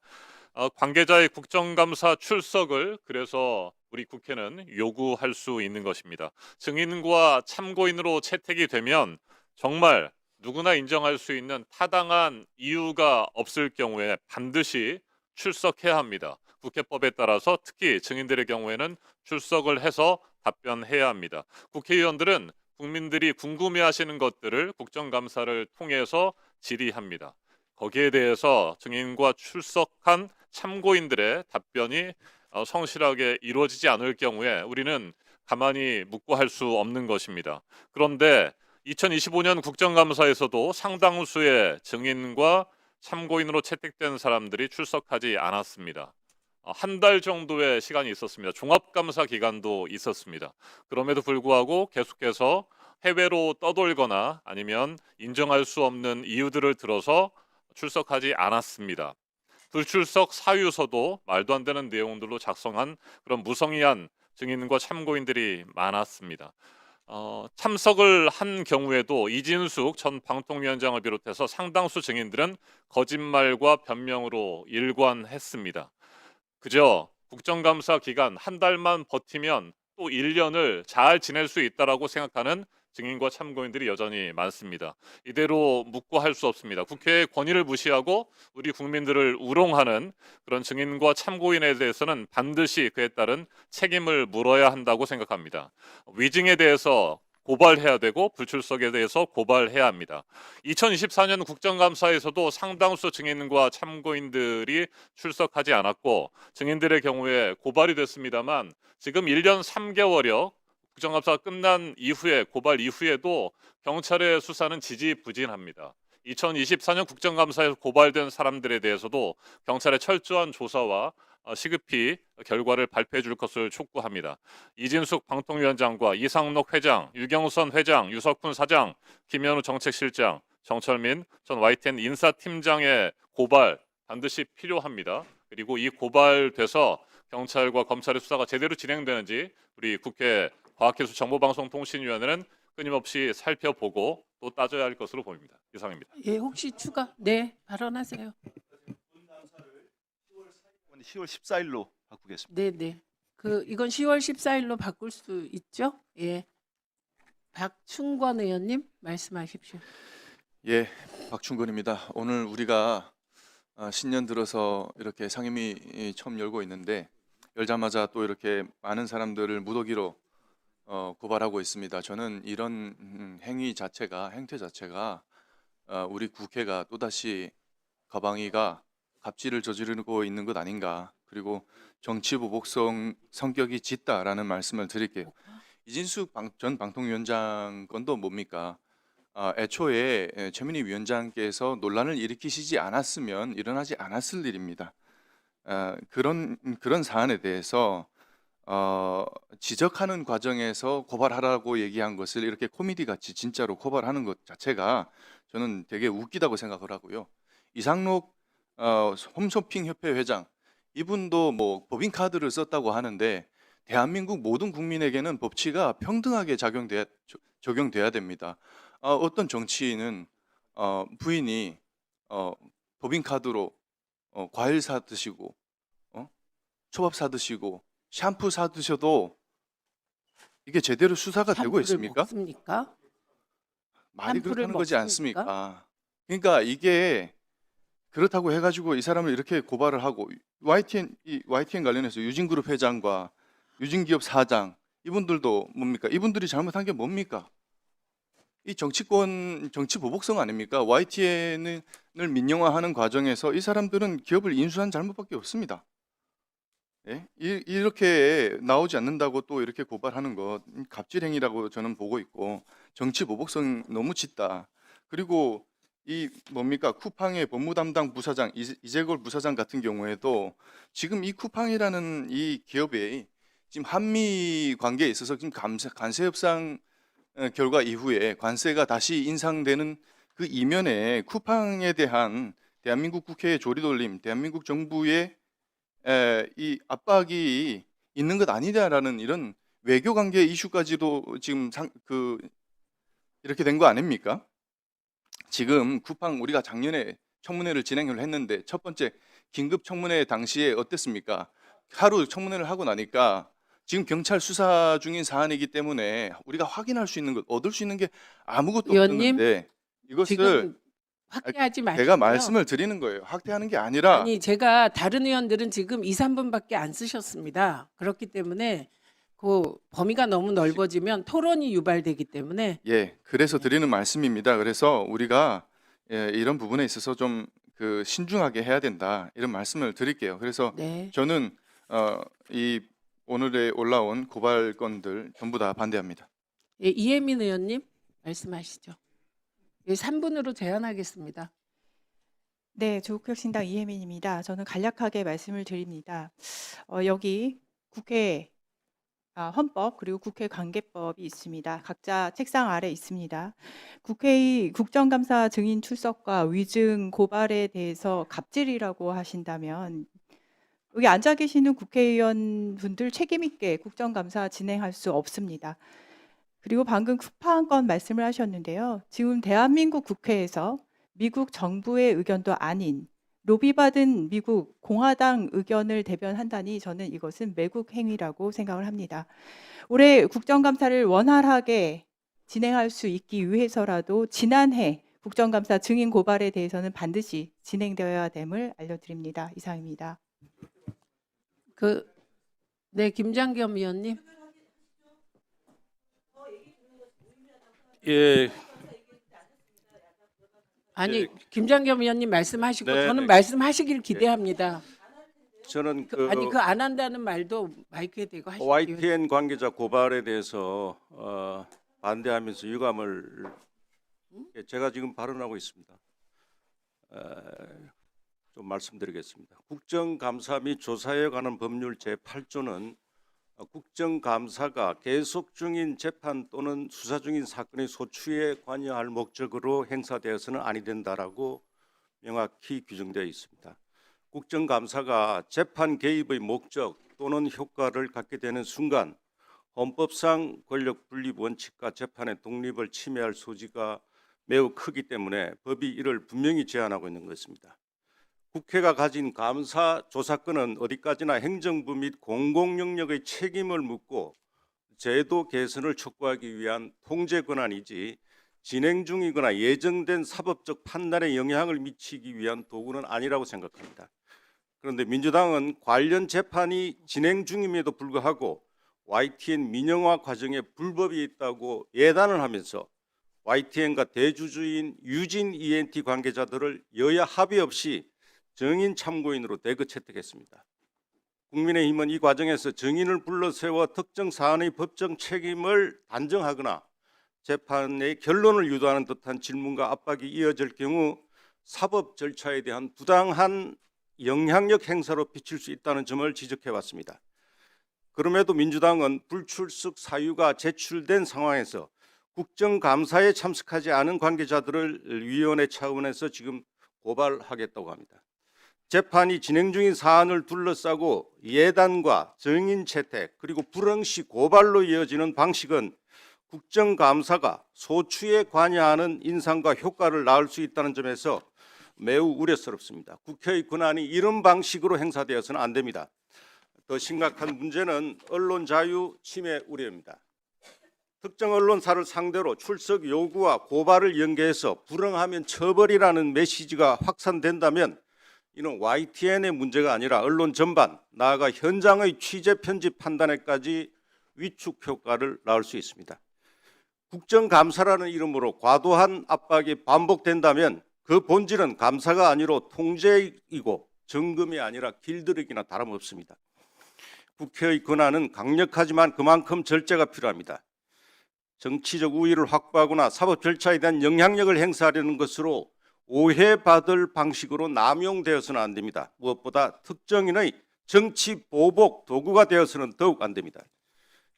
관계자의 국정감사 출석을 그래서 우리 국회는 요구할 수 있는 것입니다. 증인과 참고인으로 채택이 되면 정말 누구나 인정할 수 있는 타당한 이유가 없을 경우에 반드시 출석해야 합니다. 국회법에 따라서 특히 증인들의 경우에는 출석을 해서 답변해야 합니다. 국회의원들은 국민들이 궁금해하시는 것들을 국정감사를 통해서 질의합니다. 거기에 대해서 증인과 출석한 참고인들의 답변이 성실하게 이루어지지 않을 경우에 우리는 가만히 묵고할 수 없는 것입니다. 그런데 2025년 국정감사에서도 상당수의 증인과 참고인으로 채택된 사람들이 출석하지 않았습니다. 한 달 정도의 시간이 있었습니다. 종합감사 기간도 있었습니다. 그럼에도 불구하고 계속해서 해외로 떠돌거나 아니면 인정할 수 없는 이유들을 들어서 출석하지 않았습니다. 불출석 사유서도 말도 안 되는 내용들로 작성한 그런 무성의한 증인과 참고인들이 많았습니다. 참석을 한 경우에도 이진숙 전 방통위원장을 비롯해서 상당수 증인들은 거짓말과 변명으로 일관했습니다. 그저 국정감사 기간 한 달만 버티면 또 1년을 잘 지낼 수 있다라고 생각하는 증인과 참고인들이 여전히 많습니다. 이대로 묵고 할 수 없습니다. 국회의 권위를 무시하고 우리 국민들을 우롱하는 그런 증인과 참고인에 대해서는 반드시 그에 따른 책임을 물어야 한다고 생각합니다. 위증에 대해서 고발해야 되고 불출석에 대해서 고발해야 합니다. 2024년 국정감사에서도 상당수 증인과 참고인들이 출석하지 않았고 증인들의 경우에 고발이 됐습니다만 지금 1년 3개월여 국정감사가 끝난 이후에 고발 이후에도 경찰의 수사는 지지부진합니다. 2024년 국정감사에서 고발된 사람들에 대해서도 경찰의 철저한 조사와 시급히 결과를 발표해 줄 것을 촉구합니다. 이진숙 방통위원장과 이상록 회장, 유경선 회장, 유석훈 사장, 김현우 정책실장, 정철민 전 YTN 인사팀장의 고발 반드시 필요합니다. 그리고 이 고발돼서 경찰과 검찰의 수사가 제대로 진행되는지 우리 국회 과학기술정보방송통신위원회는 끊임없이 살펴보고 또 따져야 할 것으로 보입니다. 이상입니다. 예, 혹시 추가? 네, 발언하세요. 10월 14일로 바꾸겠습니다. 네, 네. 이건 10월 14일로 바꿀 수 있죠? 예. 박충권 의원님 말씀하십시오. 예, 박충건입니다. 오늘 우리가 신년 들어서 이렇게 상임위 처음 열고 있는데 열자마자 또 이렇게 많은 사람들을 무더기로 고발하고 있습니다. 저는 이런 행태 자체가 우리 국회가 또다시 가방위가 갑질을 저지르고 있는 것 아닌가. 그리고 정치 보복성 성격이 짙다라는 말씀을 드릴게요. 이진숙 전 방통위원장 건도 뭡니까? 애초에 최민희 위원장께서 논란을 일으키시지 않았으면 일어나지 않았을 일입니다. 그런 사안에 대해서 지적하는 과정에서 고발하라고 얘기한 것을 이렇게 코미디 같이 진짜로 고발하는 것 자체가 저는 되게 웃기다고 생각을 하고요. 이상록 홈쇼핑 협회 회장 이분도 뭐 법인카드를 썼다고 하는데 대한민국 모든 국민에게는 법치가 평등하게 적용돼야 됩니다. 어떤 정치인은 부인이 법인카드로 과일 사 드시고 초밥 사 드시고 샴푸 사 드셔도 이게 제대로 수사가 되고 샴푸를 있습니까? 먹습니까? 말이 샴푸를 그렇다는 거지 먹습니까? 않습니까? 그러니까 이게 그렇다고 해가지고 이 사람을 이렇게 고발을 하고 YTN 관련해서 유진그룹 회장과 유진기업 사장 이분들도 뭡니까? 이분들이 잘못한 게 뭡니까? 이 정치권 정치 보복성 아닙니까? YTN을 민영화하는 과정에서 이 사람들은 기업을 인수한 잘못밖에 없습니다. 예? 이렇게 나오지 않는다고 또 이렇게 고발하는 것 갑질 행위라고 저는 보고 있고 정치 보복성 너무 짙다. 그리고 이 뭡니까? 쿠팡의 법무담당 부사장 이재걸 부사장 같은 경우에도 지금 이 쿠팡이라는 이 기업의 지금 한미 관계에 있어서 지금 관세 협상 결과 이후에 관세가 다시 인상되는 그 이면에 쿠팡에 대한 대한민국 국회의 조리돌림, 대한민국 정부의 이 압박이 있는 것 아니냐라는 이런 외교 관계 이슈까지도 지금 이렇게 된 거 아닙니까? 지금 쿠팡 우리가 작년에 청문회를 진행을 했는데 첫 번째 긴급 청문회 당시에 어땠습니까? 하루 청문회를 하고 나니까 지금 경찰 수사 중인 사안이기 때문에 우리가 확인할 수 있는 것, 얻을 수 있는 게 아무것도 의원님, 없었는데 이것을 지금 확대하지 마시고요. 제가 말씀을 드리는 거예요. 확대하는 게 아니라 아니 제가 다른 의원들은 지금 2, 3분밖에 안 쓰셨습니다. 그렇기 때문에 그 범위가 너무 넓어지면 토론이 유발되기 때문에 그래서 드리는 말씀입니다. 그래서 우리가 이런 부분에 있어서 좀 신중하게 해야 된다 이런 말씀을 드릴게요. 그래서 네. 저는 이 오늘에 올라온 고발건들 전부 다 반대합니다. 예, 이혜민 의원님 말씀하시죠. 3분으로 제한하겠습니다. 네, 조국혁신당 이혜민입니다. 저는 간략하게 말씀을 드립니다. 여기 국회 헌법 그리고 국회 관계법이 있습니다. 각자 책상 아래 있습니다. 국회의 국정감사 증인 출석과 위증 고발에 대해서 갑질이라고 하신다면 여기 앉아 계시는 국회의원 분들 책임 있게 국정감사 진행할 수 없습니다. 그리고 방금 쿠팡 건 말씀을 하셨는데요. 지금 대한민국 국회에서 미국 정부의 의견도 아닌 로비받은 미국 공화당 의견을 대변한다니 저는 이것은 매국 행위라고 생각을 합니다. 올해 국정감사를 원활하게 진행할 수 있기 위해서라도 지난해 국정감사 증인 고발에 대해서는 반드시 진행되어야 됨을 알려드립니다. 이상입니다. 네, 김장겸 의원님. 예, 아니 김장겸 의원님 말씀하시고 네, 저는 네. 말씀하시길 기대합니다. 저는 아니 그 안 한다는 말도 마이크에 대고 하시죠. YTN 관계자 고발에 대해서 반대하면서 유감을 제가 지금 발언하고 있습니다. 좀 말씀드리겠습니다. 국정감사 및 조사에 관한 법률 제8조는 국정감사가 계속 중인 재판 또는 수사 중인 사건의 소추에 관여할 목적으로 행사되어서는 아니 된다라고 명확히 규정되어 있습니다. 국정감사가 재판 개입의 목적 또는 효과를 갖게 되는 순간 헌법상 권력 분립 원칙과 재판의 독립을 침해할 소지가 매우 크기 때문에 법이 이를 분명히 제한하고 있는 것입니다. 국회가 가진 감사 조사권은 어디까지나 행정부 및 공공영역의 책임을 묻고 제도 개선을 촉구하기 위한 통제 권한이지 진행 중이거나 예정된 사법적 판단에 영향을 미치기 위한 도구는 아니라고 생각합니다. 그런데 민주당은 관련 재판이 진행 중임에도 불구하고 YTN 민영화 과정에 불법이 있다고 예단을 하면서 YTN과 대주주인 유진 ENT 관계자들을 여야 합의 없이 정인 참고인으로 대거 채택했습니다. 국민의힘은 이 과정에서 정인을 불러 세워 특정 사안의 법정 책임을 단정하거나 재판의 결론을 유도하는 듯한 질문과 압박이 이어질 경우 사법 절차에 대한 부당한 영향력 행사로 비칠 수 있다는 점을 지적해 왔습니다. 그럼에도 민주당은 불출석 사유가 제출된 상황에서 국정감사에 참석하지 않은 관계자들을 위원회 차원에서 지금 고발하겠다고 합니다. 재판이 진행 중인 사안을 둘러싸고 예단과 정인 채택 그리고 불응시 고발로 이어지는 방식은 국정감사가 소추에 관여하는 인상과 효과를 낳을 수 있다는 점에서 매우 우려스럽습니다. 국회의 권한이 이런 방식으로 행사되어서는 안 됩니다. 더 심각한 문제는 언론 자유 침해 우려입니다. 특정 언론사를 상대로 출석 요구와 고발을 연계해서 불응하면 처벌이라는 메시지가 확산된다면 이는 YTN의 문제가 아니라 언론 전반, 나아가 현장의 취재 편집 판단에까지 위축 효과를 낳을 수 있습니다. 국정감사라는 이름으로 과도한 압박이 반복된다면 그 본질은 감사가 아니로 통제이고 점검이 아니라 길들이기나 다름없습니다. 국회의 권한은 강력하지만 그만큼 절제가 필요합니다. 정치적 우위를 확보하거나 사법 절차에 대한 영향력을 행사하려는 것으로 오해받을 방식으로 남용되어서는 안 됩니다. 무엇보다 특정인의 정치 보복 도구가 되어서는 더욱 안 됩니다.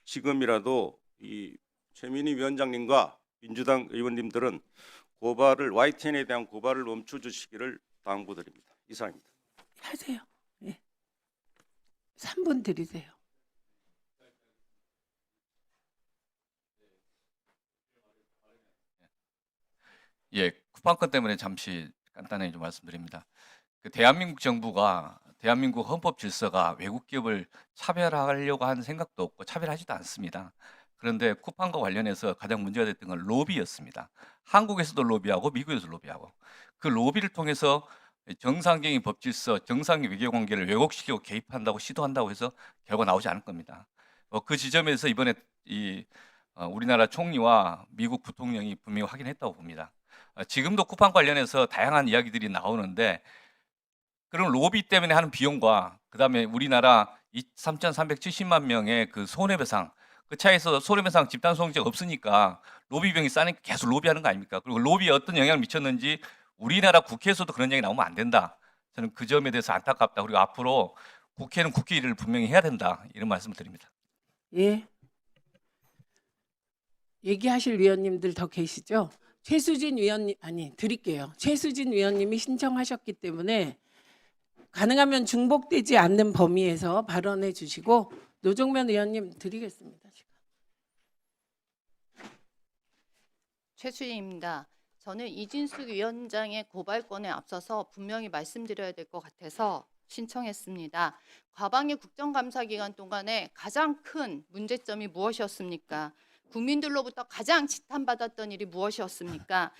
지금이라도 이 최민희 위원장님과 민주당 의원님들은 YTN에 대한 고발을 멈춰주시기를 당부드립니다. 이상입니다. 하세요. 예. 3분 드리세요. 예, 쿠팡건 때문에 잠시 간단하게 좀 말씀드립니다. 그 대한민국 정부가 대한민국 헌법 질서가 외국 기업을 차별하려고 하는 생각도 없고 차별하지도 않습니다. 그런데 쿠팡과 관련해서 가장 문제가 됐던 건 로비였습니다. 한국에서도 로비하고 미국에서도 로비하고 그 로비를 통해서 정상적인 법 질서, 정상적인 외교 관계를 왜곡시키고 개입한다고 시도한다고 해서 결과 나오지 않을 겁니다. 그 지점에서 이번에 우리나라 총리와 미국 부통령이 분명히 확인했다고 봅니다. 지금도 쿠팡 관련해서 다양한 이야기들이 나오는데 그런 로비 때문에 하는 비용과 그다음에 우리나라 3,370만 명의 그 손해배상 그 차에서 손해배상 집단 소송죄가 없으니까 로비 비용이 싸니까 계속 로비하는 거 아닙니까? 그리고 로비에 어떤 영향을 미쳤는지 우리나라 국회에서도 그런 얘기 나오면 안 된다. 저는 그 점에 대해서 안타깝다. 그리고 앞으로 국회는 국회 일을 분명히 해야 된다. 이런 말씀을 드립니다. 예. 얘기하실 위원님들 더 계시죠? 최수진 위원님 드릴게요. 최수진 위원님이 신청하셨기 때문에 가능하면 중복되지 않는 범위에서 발언해 주시고 노종면 의원님 드리겠습니다. 최수진입니다. 저는 이진숙 위원장의 고발권에 앞서서 분명히 말씀드려야 될 것 같아서 신청했습니다. 과방위 국정감사 기간 동안에 가장 큰 문제점이 무엇이었습니까? 국민들로부터 가장 지탄받았던 일이 무엇이었습니까?